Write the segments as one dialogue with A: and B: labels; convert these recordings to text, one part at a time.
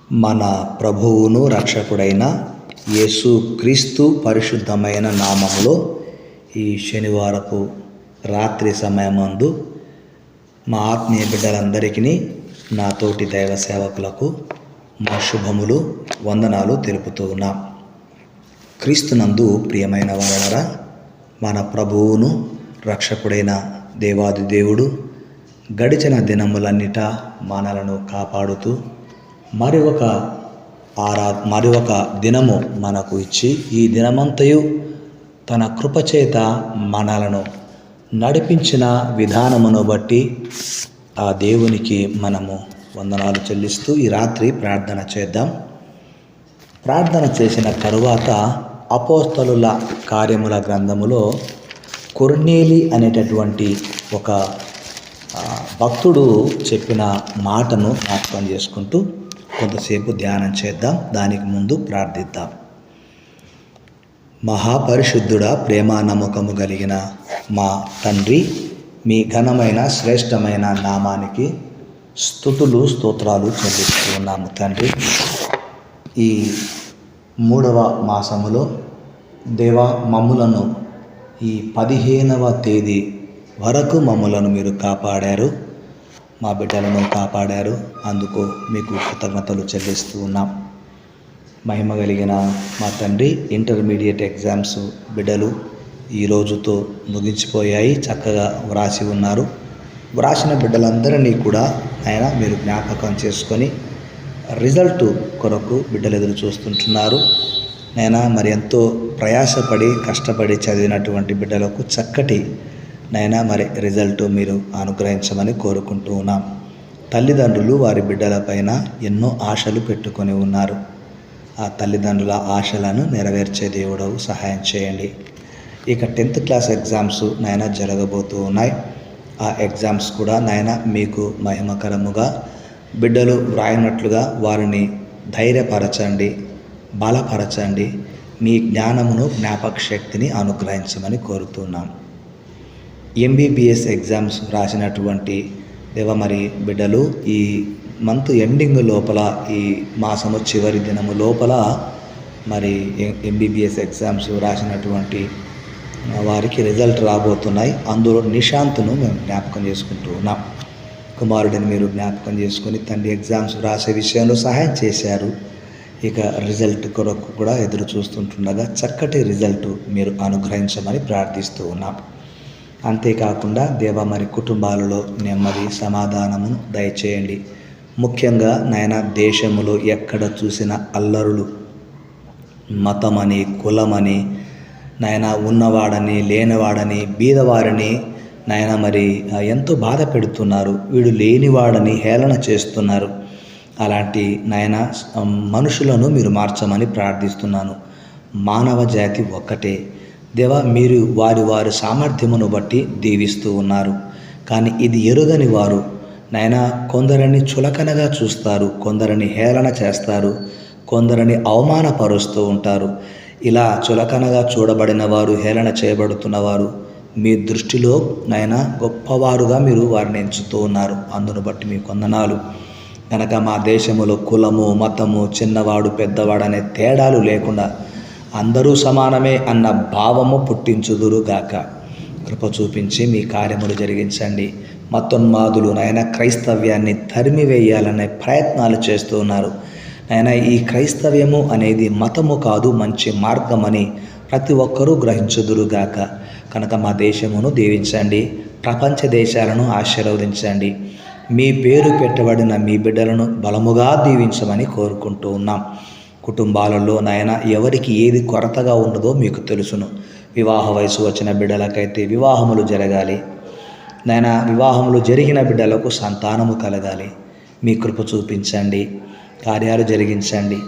A: మన ప్రభువును రక్షకుడైన యేసు క్రీస్తు పరిశుద్ధమైన నామములో ఈ శనివారపు రాత్రి సమయమందు మా ఆత్మీయ బిడ్డలందరికీ నా తోటి దైవ సేవకులకు మా శుభములు వందనాలు తెలుపుతూ ఉన్నాం. క్రీస్తునందు ప్రియమైన వారలారా, మన ప్రభువును రక్షకుడైన దేవాది దేవుడు గడిచిన దినములన్నిట మనలను కాపాడుతూ మరి ఒక దినము మనకు ఇచ్చి ఈ దినమంతయు తన కృపచేత మనలను నడిపించిన విధానమును బట్టి ఆ దేవునికి మనము వందనాలు చెల్లిస్తూ ఈ రాత్రి ప్రార్థన చేద్దాం. ప్రార్థన చేసిన తరువాత అపోస్తలుల కార్యముల గ్రంథములో కొర్నేలి అనేటటువంటి ఒక భక్తుడు చెప్పిన మాటను జ్ఞాపకం చేసుకుంటూ కొంతసేపు ధ్యానం చేద్దాం. దానికి ముందు ప్రార్థిద్దాం. మహాపరిశుద్ధుడా, ప్రేమ నమ్మకము కలిగిన మా తండ్రి, మీ ఘనమైన శ్రేష్టమైన నామానికి స్తుతులు స్తోత్రాలు చెల్లిస్తూ ఉన్నాము తండ్రి. ఈ 3వ మాసములో దేవా మమ్ములను ఈ 15వ తేదీ వరకు మమ్ములను మీరు కాపాడారు, మా బిడ్డలను కాపాడారు. అందుకు మీకు కృతజ్ఞతలు చెల్లిస్తూ ఉన్నాం. మహిమ కలిగిన మా తండ్రి, ఇంటర్మీడియట్ ఎగ్జామ్స్ బిడ్డలు ఈ రోజుతో ముగించిపోయాయి. చక్కగా వ్రాసి ఉన్నారు. వ్రాసిన బిడ్డలందరినీ కూడా ఆయన మీరు జ్ఞాపకం చేసుకొని రిజల్ట్ కొరకు బిడ్డలు ఎదురు చూస్తుంటున్నారు. నేను మరి ఎంతో ప్రయాసపడి కష్టపడి చదివినటువంటి బిడ్డలకు చక్కటి నైనా మరి రిజల్ట్ మీరు అనుగ్రహించమని కోరుకుంటూ ఉన్నాం. తల్లిదండ్రులు వారి బిడ్డలపైన ఎన్నో ఆశలు పెట్టుకొని ఉన్నారు. ఆ తల్లిదండ్రుల ఆశలను నెరవేర్చే దేవుడవు సహాయం చేయండి. ఇక 10th క్లాస్ ఎగ్జామ్స్ నాయన జరగబోతూ ఉన్నాయి. ఆ ఎగ్జామ్స్ కూడా నాయన మీకు మహిమకరముగా బిడ్డలు వ్రాయినట్లుగా వారిని ధైర్యపరచండి, బలపరచండి. మీ జ్ఞానమును జ్ఞాపక శక్తిని అనుగ్రహించమని కోరుతున్నాం. MBBS ఎగ్జామ్స్ రాసినటువంటి మరి బిడ్డలు ఈ మంత్ ఎండింగ్ లోపల, ఈ మాసము చివరి దినము లోపల మరి MBBS ఎగ్జామ్స్ రాసినటువంటి వారికి రిజల్ట్ రాబోతున్నాయి. అందులో నిశాంత్ను మేము జ్ఞాపకం చేసుకుంటూ ఉన్నాం. కుమారుడిని మీరు జ్ఞాపకం చేసుకొని తండ్రి ఎగ్జామ్స్ రాసే విషయంలో సహాయం చేశారు. ఇక రిజల్ట్ కొరకు కూడా ఎదురు చూస్తుంటుండగా చక్కటి రిజల్ట్ మీరు అనుగ్రహించమని ప్రార్థిస్తూ ఉన్నాం. అంతేకాకుండా దేవ మరి కుటుంబాలలో నెమ్మది సమాధానమును దయచేయండి. ముఖ్యంగా నాయన దేశములో ఎక్కడ చూసిన అల్లరులు, మతమని కులమని నాయన ఉన్నవాడని లేనివాడని బీదవారిని నాయన మరి ఎంతో బాధ పెడుతున్నారు. వీడు లేనివాడని హేళన చేస్తున్నారు. అలాంటి నాయన మనుషులను మీరు మార్చమని ప్రార్థిస్తున్నాను. మానవ జాతి ఒక్కటే దేవా, మీరు వారి సామర్థ్యమును బట్టి దీవిస్తూ ఉన్నారు. కానీ ఇది ఎరుగని వారు నాయన కొందరిని చులకనగా చూస్తారు, కొందరిని హేళన చేస్తారు, కొందరిని అవమానపరుస్తూ ఉంటారు. ఇలా చులకనగా చూడబడిన వారు, హేళన చేయబడుతున్నవారు మీ దృష్టిలో నాయన గొప్పవారుగా మీరు వారిని ఎంచుతూ ఉన్నారు. అందును బట్టి మీ వందనాలు. కనుక మా దేశంలో కులము, మతము, చిన్నవాడు పెద్దవాడు అనే తేడాలు లేకుండా అందరూ సమానమే అన్న భావము పుట్టించుదురుగాక. కృప చూపించి మీ కార్యములు జరిగించండి. మతోన్మాదులు నాయన క్రైస్తవ్యాన్ని తరిమివేయాలనే ప్రయత్నాలు చేస్తూ ఉన్నారు. నాయన ఈ క్రైస్తవ్యము అనేది మతము కాదు, మంచి మార్గమని ప్రతి ఒక్కరూ గ్రహించుదురుగాక. కనుక మా దేశమును దీవించండి, ప్రపంచ దేశాలను ఆశీర్వదించండి. మీ పేరు పెట్టబడిన మీ బిడ్డలను బలముగా దీవించమని కోరుకుంటూ ఉన్నాం. కుటుంబాలలో నాయన ఎవరికి ఏది కొరతగా ఉన్నదో మీకు తెలుసును. వివాహ వయసు వచ్చిన బిడ్డలకైతే వివాహములు జరగాలి నాయన, వివాహములు జరిగిన బిడ్డలకు సంతానము కలగాలి. మీ కృప చూపించండి, కార్యాలు జరిగించండి.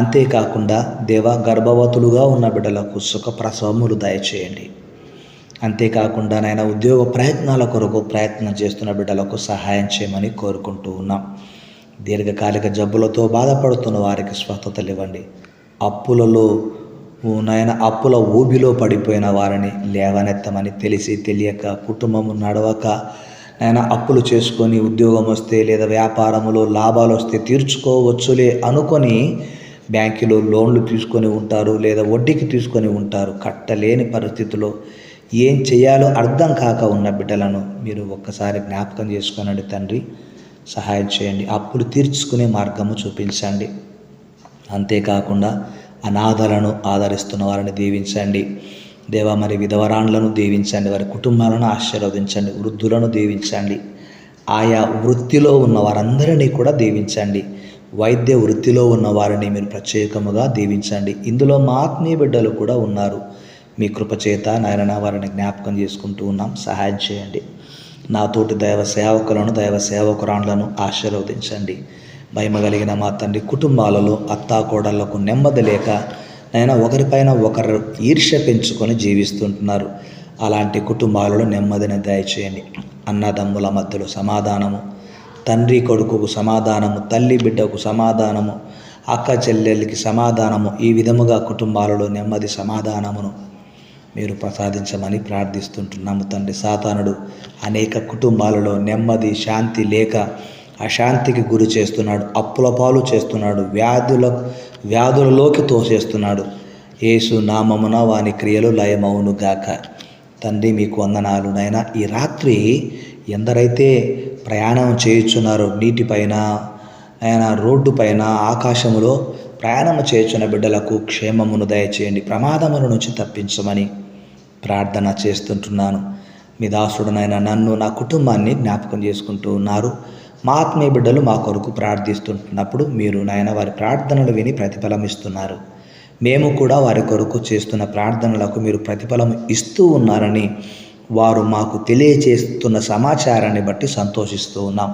A: అంతేకాకుండా దేవ గర్భవతులుగా ఉన్న బిడ్డలకు సుఖప్రసవములు దయచేయండి. అంతేకాకుండా నాయన ఉద్యోగ ప్రయత్నాల కొరకు ప్రయత్నం చేస్తున్న బిడ్డలకు సహాయం చేయమని కోరుకుంటూ ఉన్నాం. దీర్ఘకాలిక జబ్బులతో బాధపడుతున్న వారికి స్వస్థతలు ఇవ్వండి. అప్పులలో నాయన అప్పుల ఊబిలో పడిపోయిన వారిని లేవనెత్తమని తెలిసి తెలియక కుటుంబము నడవక నాయన అప్పులు చేసుకొని ఉద్యోగం వస్తే లేదా వ్యాపారంలో లాభాలు వస్తే తీర్చుకోవచ్చులే అనుకొని బ్యాంకులో లోన్లు తీసుకొని ఉంటారు, లేదా వడ్డీకి తీసుకొని ఉంటారు. కట్టలేని పరిస్థితిలో ఏం చేయాలో అర్థం కాక ఉన్న బిడ్డలను మీరు ఒక్కసారి జ్ఞాపకం చేసుకోనండి. తండ్రి సహాయం చేయండి, అప్పులు తీర్చుకునే మార్గము చూపించండి. అంతేకాకుండా అనాథలను ఆదరిస్తున్న వారిని దీవించండి దేవా. మరి విధవరాండ్లను దీవించండి, వారి కుటుంబాలను ఆశీర్వదించండి, వృద్ధులను దీవించండి, ఆయా వృత్తిలో ఉన్న వారందరినీ కూడా దీవించండి. వైద్య వృత్తిలో ఉన్న వారిని మీరు ప్రత్యేకముగా దీవించండి. ఇందులో మా ఆత్మీయ బిడ్డలు కూడా ఉన్నారు. మీ కృపచేత నాయన వారిని జ్ఞాపకం చేసుకుంటూ ఉన్నాం. సహాయం చేయండి. నాతోటి దైవ సేవకులను దైవ సేవకురాండ్లను ఆశీర్వదించండి. భయమ కలిగిన మా తండ్రి, కుటుంబాలలో అత్తాకోడళ్లకు నెమ్మది లేక నైనా ఒకరిపైన ఒకరు ఈర్ష్య పెంచుకొని జీవిస్తుంటున్నారు. అలాంటి కుటుంబాలలో నెమ్మదిని దయచేయండి. అన్నదమ్ముల మధ్యలో సమాధానము, తండ్రి కొడుకుకు సమాధానము, తల్లి బిడ్డకు సమాధానము, అక్క చెల్లెళ్ళకి సమాధానము, ఈ విధముగా కుటుంబాలలో నెమ్మది సమాధానమును మీరు ప్రసాదించమని ప్రార్థిస్తుంటున్నాము తండ్రి. సాతానుడు అనేక కుటుంబాలలో నెమ్మది శాంతి లేక అశాంతికి గురి చేస్తున్నాడు, అప్పుల పాలు చేస్తున్నాడు, వ్యాధులలోకి తోసేస్తున్నాడు. యేసు నామమున వాని క్రియలు లయమవును గాక. తండ్రి మీకు వందనాలు నాయన. ఈ రాత్రి ఎందరైతే ప్రయాణం చేయుచున్నారో, నీటిపైన ఆయన రోడ్డు పైన ఆకాశములో ప్రయాణం చేయుచున్న బిడ్డలకు క్షేమమును దయచేయండి, ప్రమాదముల నుంచి తప్పించమని ప్రార్థన చేస్తుంటున్నాను. మీ దాసుడునైనా నన్ను, నా కుటుంబాన్ని జ్ఞాపకం చేసుకుంటూ ఉన్నారు. మా ఆత్మీయ బిడ్డలు మా కొరకు ప్రార్థిస్తుంటున్నప్పుడు మీరు నాయన వారి ప్రార్థనలు విని ప్రతిఫలం ఇస్తున్నారు. మేము కూడా వారి కొరకు చేస్తున్న ప్రార్థనలకు మీరు ప్రతిఫలం ఇస్తూ ఉన్నారని వారు మాకు తెలియచేస్తున్న సమాచారాన్ని బట్టి సంతోషిస్తూ ఉన్నాం.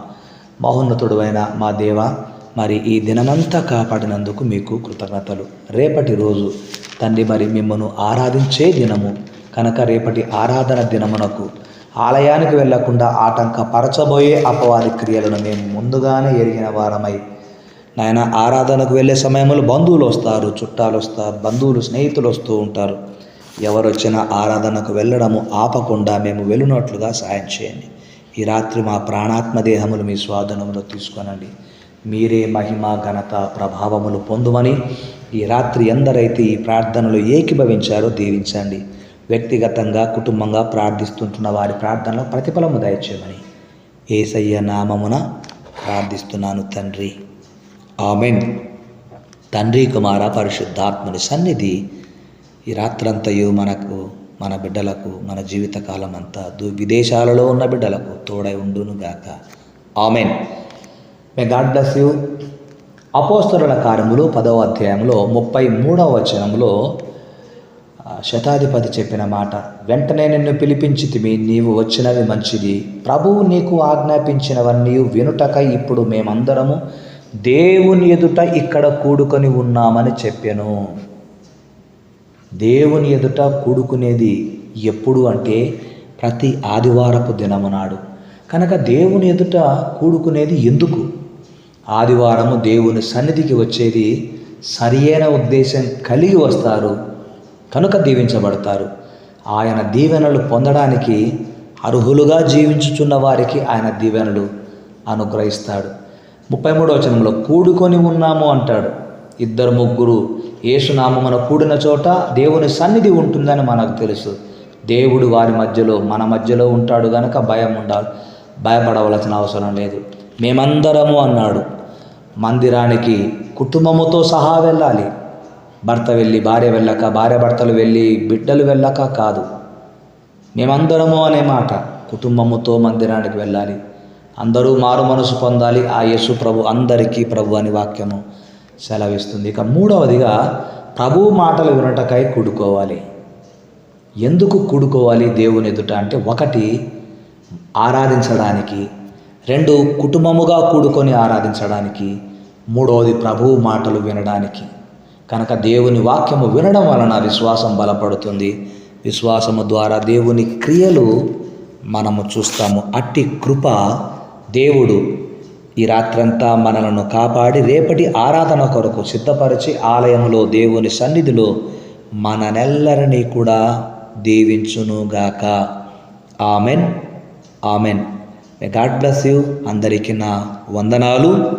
A: మహోన్నతుడైన మా దేవ, మరి ఈ దినమంతా కాపాడినందుకు మీకు కృతజ్ఞతలు. రేపటి రోజు తండ్రి మరి మిమ్మల్ని ఆరాధించే దినము కనుక రేపటి ఆరాధన దినమునకు ఆలయానికి వెళ్లకుండా ఆటంకపరచబోయే అపవాది క్రియలను మేము ముందుగానే ఎరిగిన వారమై నాయన ఆరాధనకు వెళ్ళే సమయంలో బంధువులు వస్తారు, చుట్టాలు వస్తారు, బంధువులు స్నేహితులు వస్తూ ఉంటారు. ఎవరు వచ్చినా ఆరాధనకు వెళ్ళడము ఆపకుండా మేము వెళ్ళినట్లుగా సాయం చేయండి. ఈ రాత్రి మా ప్రాణాత్మ దేహములు మీ స్వాధీనంలో తీసుకొనండి. మీరే మహిమ ఘనత ప్రభావములు పొందుమని ఈ రాత్రి ఎందరైతే ఈ ప్రార్థనలు ఏకీభవించారో దీవించండి. వ్యక్తిగతంగా కుటుంబంగా ప్రార్థిస్తుంటున్న వారి ప్రార్థనలో ప్రతిఫలము దయచేయమని యేసయ్య నామమున ప్రార్థిస్తున్నాను తండ్రి. ఆమెన్. తండ్రి కుమార పరిశుద్ధాత్మని సన్నిధి ఈ రాత్రంతయు మనకు, మన బిడ్డలకు, మన జీవితకాలం అంతా విదేశాలలో ఉన్న బిడ్డలకు తోడై ఉండునుగాక. Amen. May God bless you. అపోస్తలుల కార్యములు 10వ అధ్యాయంలో 33వ వచనంలో శతాధిపతి చెప్పిన మాట, వెంటనే నిన్ను పిలిపించితిమి, నీవు వచ్చినది మంచిది. ప్రభువు నీకు ఆజ్ఞాపించినవన్నీ వినుటకై ఇప్పుడు మేమందరము దేవుని ఎదుట ఇక్కడ కూడుకొని ఉన్నామని చెప్పాను. దేవుని ఎదుట కూడుకునేది ఎప్పుడు అంటే ప్రతి ఆదివారపు దినము నాడు. కనుక దేవుని ఎదుట కూడుకునేది ఎందుకు? ఆదివారము దేవుని సన్నిధికి వచ్చేది సరియైన ఉద్దేశం కలిగి వస్తారు కనుక దీవించబడతారు. ఆయన దీవెనలు పొందడానికి అర్హులుగా జీవించుచున్న వారికి ఆయన దీవెనలు అనుగ్రహిస్తాడు. 33వ వచనంలో కూడుకొని ఉన్నాము అంటాడు. 2-3 యేసునామమున కూడిన చోట దేవుని సన్నిధి ఉంటుందని మనకు తెలుసు. దేవుడు వారి మధ్యలో, మన మధ్యలో ఉంటాడు కనుక భయపడవలసిన అవసరం లేదు. మేమందరము అన్నాడు. మందిరానికి కుటుంబముతో సహా వెళ్ళాలి. భర్త వెళ్ళి భార్య వెళ్ళక, భార్య భర్తలు వెళ్ళి బిడ్డలు వెళ్ళక కాదు. మేమందరము అనే మాట కుటుంబముతో మందిరానికి వెళ్ళాలి. అందరూ మారు మనసు పొందాలి. ఆ యేసు ప్రభు అందరికీ ప్రభు అని వాక్యము సెలవిస్తుంది. ఇక 3వదిగా ప్రభు మాటలు వినటకై కూడుకోవాలి. ఎందుకు కూడుకోవాలి దేవుని ఎదుట అంటే, 1 ఆరాధించడానికి, 2 కుటుంబముగా కూడుకొని ఆరాధించడానికి, 3వది ప్రభువు మాటలు వినడానికి. కనుక దేవుని వాక్యము వినడం వలన విశ్వాసం బలపడుతుంది. విశ్వాసము ద్వారా దేవుని క్రియలు మనము చూస్తాము. అట్టి కృప దేవుడు ఈ రాత్రంతా మనలను కాపాడి రేపటి ఆరాధన కొరకు సిద్ధపరిచి ఆలయంలో దేవుని సన్నిధిలో మననెల్లరినీ కూడా దీవించునుగాక. Amen. Amen. God bless you. అందరికీ నా వందనాలు.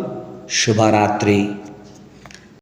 A: శుభరాత్రి.